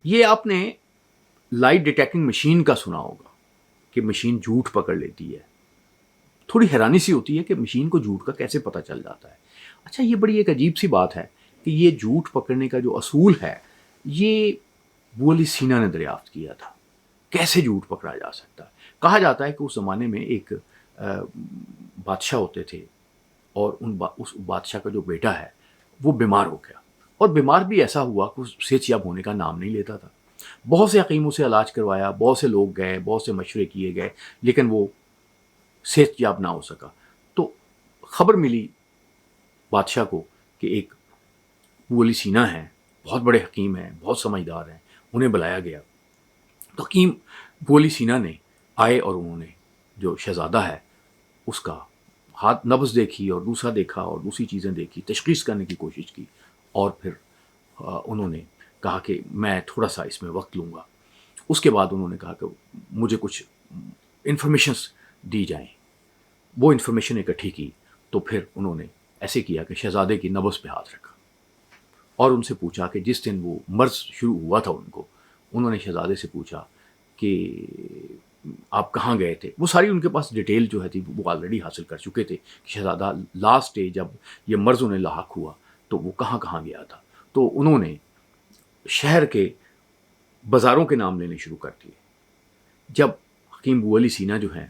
یہ آپ نے لائٹ ڈیٹیکٹنگ مشین کا سنا ہوگا کہ مشین جھوٹ پکڑ لیتی ہے. تھوڑی حیرانی سی ہوتی ہے کہ مشین کو جھوٹ کا کیسے پتہ چل جاتا ہے. اچھا یہ بڑی ایک عجیب سی بات ہے کہ یہ جھوٹ پکڑنے کا جو اصول ہے یہ ابو علی سینا نے دریافت کیا تھا. کیسے جھوٹ پکڑا جا سکتا ہے؟ کہا جاتا ہے کہ اس زمانے میں ایک بادشاہ ہوتے تھے اور اس بادشاہ کا جو بیٹا ہے وہ بیمار ہو گیا، اور بیمار بھی ایسا ہوا کہ اس صحت یاب ہونے کا نام نہیں لیتا تھا. بہت سے حکیموں سے علاج کروایا، بہت سے لوگ گئے، بہت سے مشورے کیے گئے، لیکن وہ صحت یاب نہ ہو سکا. تو خبر ملی بادشاہ کو کہ ایک ابو علی سینا ہیں، بہت بڑے حکیم ہیں، بہت سمجھدار ہیں. انہیں بلایا گیا تو حکیم ابو علی سینا نے آئے اور انہوں نے جو شہزادہ ہے اس کا ہاتھ نبض دیکھی اور دوسرا دیکھا اور دوسری چیزیں دیکھی، تشخیص کرنے کی کوشش کی، اور پھر انہوں نے کہا کہ میں تھوڑا سا اس میں وقت لوں گا. اس کے بعد انہوں نے کہا کہ مجھے کچھ انفارمیشنز دی جائیں. وہ انفارمیشن اکٹھی کی تو پھر انہوں نے ایسے کیا کہ شہزادے کی نبض پہ ہاتھ رکھا اور ان سے پوچھا کہ جس دن وہ مرض شروع ہوا تھا انہوں نے شہزادے سے پوچھا کہ آپ کہاں گئے تھے. وہ ساری ان کے پاس ڈیٹیل جو ہے تھی وہ آلریڈی حاصل کر چکے تھے کہ شہزادہ لاسٹ ڈے جب یہ مرض انہیں لاحق ہوا تو وہ کہاں کہاں گیا تھا. تو انہوں نے شہر کے بازاروں کے نام لینے شروع کر دیے. جب حکیم ابو علی سینا جو ہیں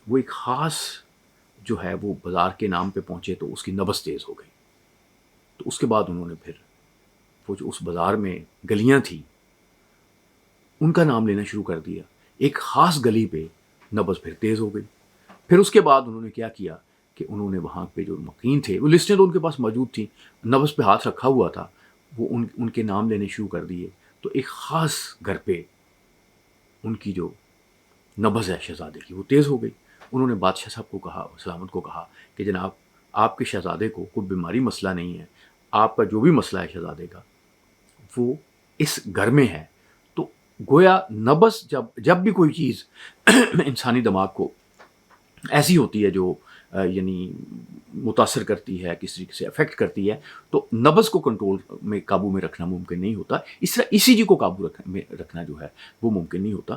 وہ ایک خاص جو ہے وہ بازار کے نام پہ پہنچے تو اس کی نبض تیز ہو گئی. تو اس کے بعد انہوں نے پھر وہ جو اس بازار میں گلیاں تھیں ان کا نام لینا شروع کر دیا. ایک خاص گلی پہ نبض پھر تیز ہو گئی. پھر اس کے بعد انہوں نے کیا کیا کہ انہوں نے وہاں پہ جو مکین تھے وہ لسٹیں تو ان کے پاس موجود تھیں، نبض پہ ہاتھ رکھا ہوا تھا، وہ ان کے نام لینے شروع کر دیے. تو ایک خاص گھر پہ ان کی جو نبض ہے شہزادے کی وہ تیز ہو گئی. انہوں نے بادشاہ صاحب کو کہا، سلامت کو کہا کہ جناب آپ کے شہزادے کو کوئی بیماری مسئلہ نہیں ہے، آپ کا جو بھی مسئلہ ہے شہزادے کا وہ اس گھر میں ہے. تو گویا نبض جب بھی کوئی چیز انسانی دماغ کو ایسی ہوتی ہے جو یعنی متاثر کرتی ہے، کسی طریقے سے افیکٹ کرتی ہے، تو نبض کو کنٹرول میں قابو میں رکھنا ممکن نہیں ہوتا. اس طرح ای سی جی کو قابو میں رکھنا جو ہے وہ ممکن نہیں ہوتا.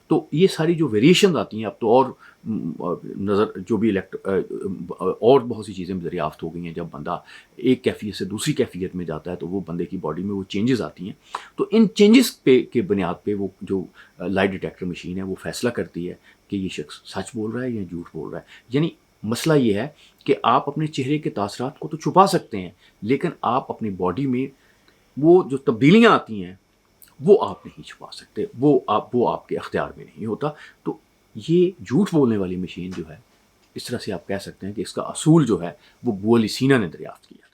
تو یہ ساری جو ویریشنز آتی ہیں اب تو اور نظر جو بھی اور بہت سی چیزیں دریافت ہو گئی ہیں. جب بندہ ایک کیفیت سے دوسری کیفیت میں جاتا ہے تو وہ بندے کی باڈی میں وہ چینجز آتی ہیں. تو ان چینجز کے بنیاد پہ وہ جو لائٹ ڈیٹیکٹر مشین ہے وہ فیصلہ کرتی ہے کہ یہ شخص سچ بول رہا ہے یا جھوٹ بول رہا ہے. یعنی مسئلہ یہ ہے کہ آپ اپنے چہرے کے تاثرات کو تو چھپا سکتے ہیں، لیکن آپ اپنی باڈی میں وہ جو تبدیلیاں آتی ہیں وہ آپ نہیں چھپا سکتے، وہ آپ کے اختیار میں نہیں ہوتا. تو یہ جھوٹ بولنے والی مشین جو ہے اس طرح سے آپ کہہ سکتے ہیں کہ اس کا اصول جو ہے وہ ابو علی سینا نے دریافت کیا.